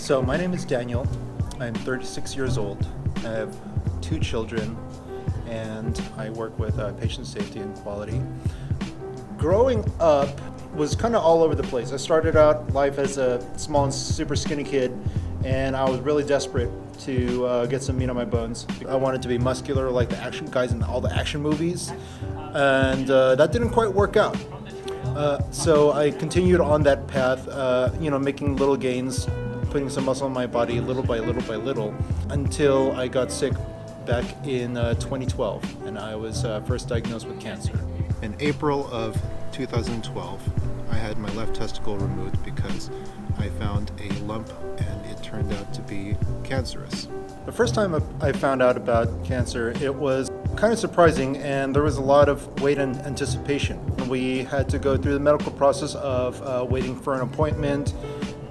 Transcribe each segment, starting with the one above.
So my name is Daniel. I'm 36 years old. I have 2 children, and I work with patient safety and quality. Growing up was kind of all over the place. I started out life as a small and super skinny kid, and I was really desperate to get some meat on my bones. I wanted to be muscular like the action guys in all the action movies, and that didn't quite work out. So I continued on that path, making little gains, putting some muscle on my body little by little by little, until I got sick back in 2012, and I was first diagnosed with cancer. In April of 2012, I had my left testicle removed because I found a lump and it turned out to be cancerous. The first time I found out about cancer, it was kind of surprising, and there was a lot of wait and anticipation. We had to go through the medical process of waiting for an appointment,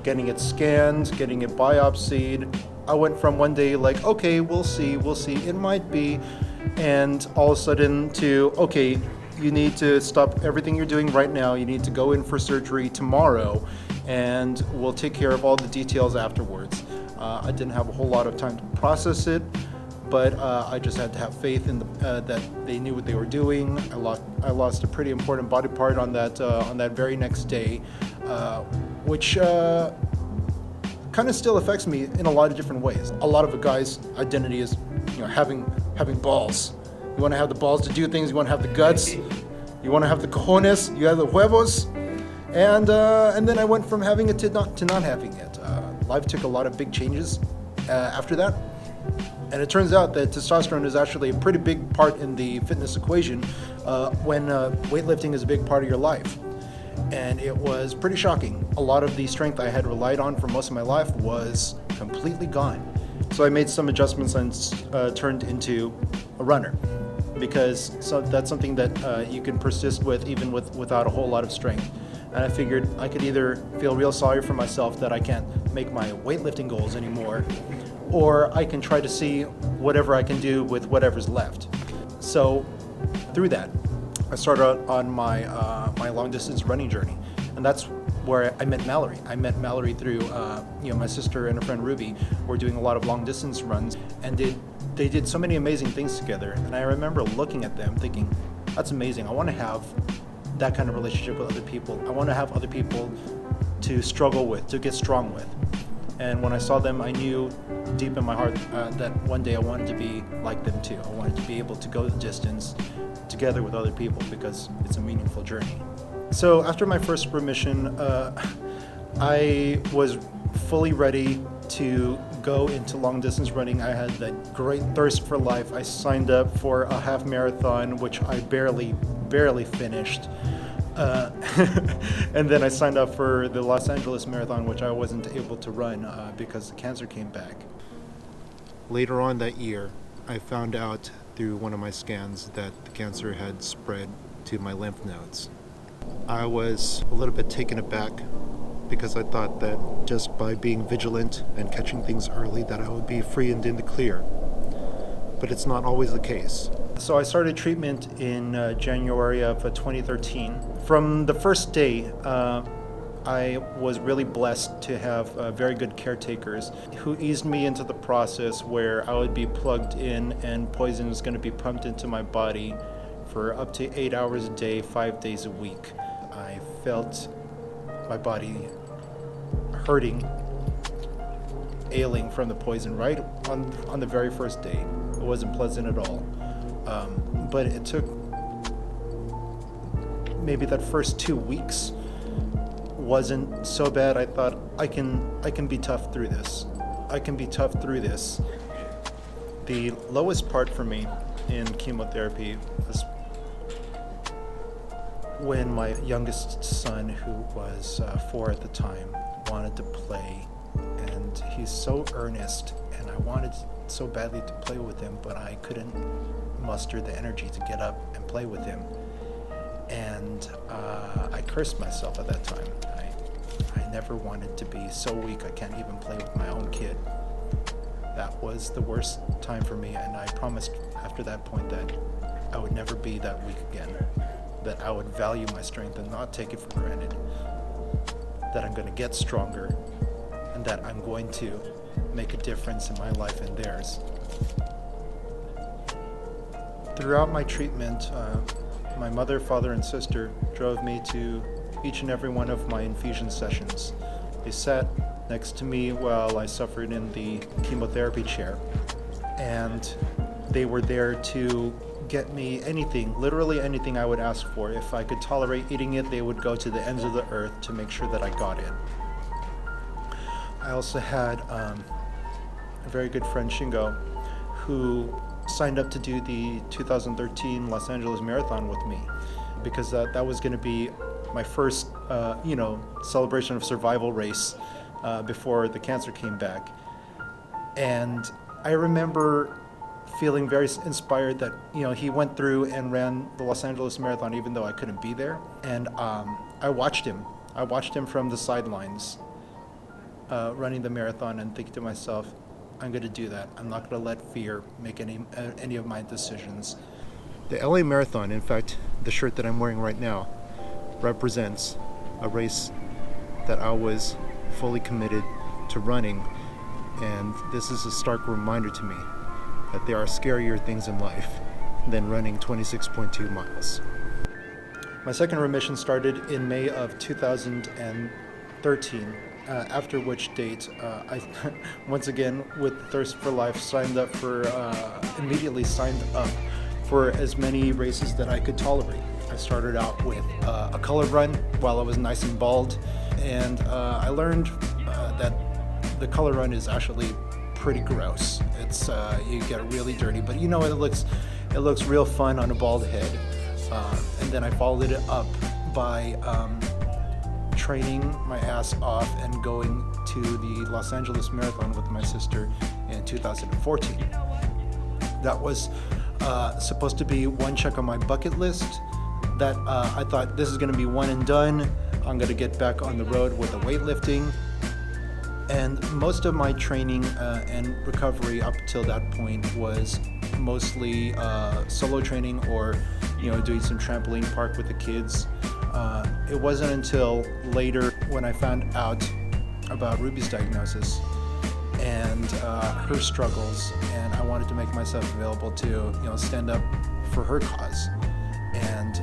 getting it scanned, getting it biopsied. I went from one day like, okay, we'll see, it might be, and all of a sudden to, okay, you need to stop everything you're doing right now, you need to go in for surgery tomorrow, and we'll take care of all the details afterwards. I didn't have a whole lot of time to process it, but I just had to have faith in that they knew what they were doing. I lost a pretty important body part on that very next day, which kind of still affects me in a lot of different ways. A lot of a guy's identity is, having balls. You want to have the balls to do things. You want to have the guts. You want to have the cojones. You have the huevos. And then I went from having it to not having it. Life took a lot of big changes after that. And it turns out that testosterone is actually a pretty big part in the fitness equation when weightlifting is a big part of your life. And it was pretty shocking. A lot of the strength I had relied on for most of my life was completely gone. So I made some adjustments and turned into a runner, because that's something that you can persist with even without a whole lot of strength. And I figured I could either feel real sorry for myself that I can't make my weightlifting goals anymore, or I can try to see whatever I can do with whatever's left. So through that, I started out on my long distance running journey, and that's where I met Mallory. I met Mallory through my sister and her friend Ruby were doing a lot of long distance runs, and they did so many amazing things together. And I remember looking at them thinking, that's amazing. I want to have that kind of relationship with other people. I want to have other people to struggle with, to get strong with. And when I saw them, I knew deep in my heart that one day I wanted to be like them too. I wanted to be able to go the distance together with other people, because it's a meaningful journey. So after my first remission, I was fully ready to go into long distance running. I had that great thirst for life. I signed up for a half marathon, which I barely finished. And then I signed up for the Los Angeles Marathon, which I wasn't able to run because the cancer came back. Later on that year, I found out through one of my scans that the cancer had spread to my lymph nodes. I was a little bit taken aback, because I thought that just by being vigilant and catching things early that I would be free and in the clear. But it's not always the case. So I started treatment in January of 2013. From the first day, I was really blessed to have very good caretakers who eased me into the process where I would be plugged in and poison was going to be pumped into my body for up to 8 hours a day, 5 days a week. I felt my body hurting, ailing from the poison right on the very first day. It wasn't pleasant at all. But it took maybe that first 2 weeks wasn't so bad. I thought I can be tough through this. I can be tough through this. The lowest part for me in chemotherapy was when my youngest son, who was 4 at the time, wanted to play, and he's so earnest, and I wanted so badly to play with him, but I couldn't muster the energy to get up and play with him. And I cursed myself at that time. I never wanted to be so weak I can't even play with my own kid. That was the worst time for me, and I promised after that point that I would never be that weak again, that I would value my strength and not take it for granted, that I'm going to get stronger, and that I'm going to make a difference in my life and theirs. Throughout my treatment, my mother, father, and sister drove me to each and every one of my infusion sessions. They sat next to me while I suffered in the chemotherapy chair, and they were there to get me anything, literally anything I would ask for. If I could tolerate eating it, they would go to the ends of the earth to make sure that I got it. I also had a very good friend, Shingo, who signed up to do the 2013 Los Angeles Marathon with me, because that was going to be my first, celebration of survival race before the cancer came back. And I remember feeling very inspired that, he went through and ran the Los Angeles Marathon even though I couldn't be there. And I watched him. I watched him from the sidelines running the marathon and thinking to myself, I'm going to do that. I'm not going to let fear make any of my decisions. The LA Marathon, in fact, the shirt that I'm wearing right now, represents a race that I was fully committed to running, and this is a stark reminder to me that there are scarier things in life than running 26.2 miles. My second remission started in May of 2013, after which date I, once again, with Thirst for Life, immediately signed up for as many races that I could tolerate. I started out with a color run while I was nice and bald, and I learned that the color run is actually pretty gross. It's you get really dirty, but it looks real fun on a bald head. And then I followed it up by training my ass off and going to the Los Angeles Marathon with my sister in 2014. That was supposed to be one check on my bucket list. That I thought, this is going to be one and done. I'm going to get back on the road with the weightlifting. And most of my training and recovery up till that point was mostly solo training or doing some trampoline park with the kids. It wasn't until later when I found out about Ruby's diagnosis and her struggles, and I wanted to make myself available to stand up for her cause and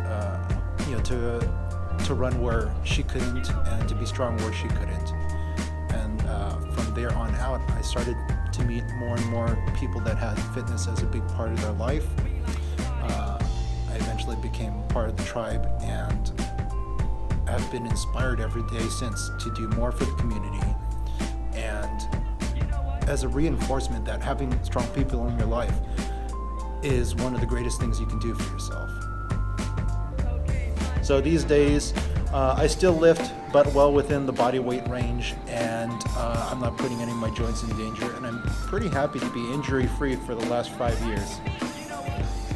to run where she couldn't and to be strong where she couldn't. And from there on out, I started to meet more and more people that had fitness as a big part of their life. I eventually became part of the tribe and have been inspired every day since to do more for the community, and as a reinforcement that having strong people in your life is one of the greatest things you can do for yourself. So these days, I still lift, but well within the body weight range, and I'm not putting any of my joints in danger, and I'm pretty happy to be injury-free for the last 5 years.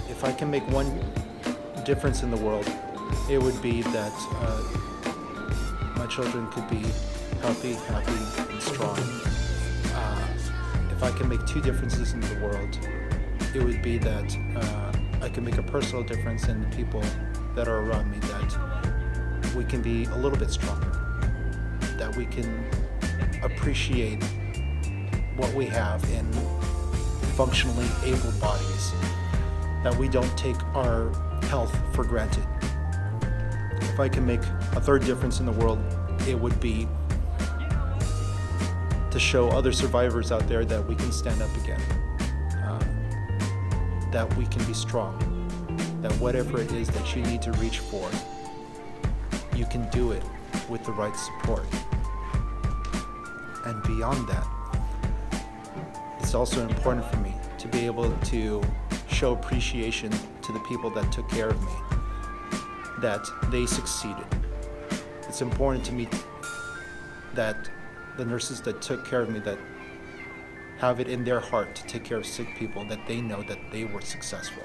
If I can make one difference in the world, it would be that my children could be healthy, happy, and strong. If I can make two differences in the world, it would be that I can make a personal difference in the people that are around me, that we can be a little bit stronger, that we can appreciate what we have in functionally able bodies, that we don't take our health for granted. If I can make a third difference in the world, it would be to show other survivors out there that we can stand up again, that we can be strong, that whatever it is that you need to reach for, you can do it with the right support. And beyond that, it's also important for me to be able to show appreciation to the people that took care of me, that they succeeded. It's important to me that the nurses that took care of me, that have it in their heart to take care of sick people, that they know that they were successful.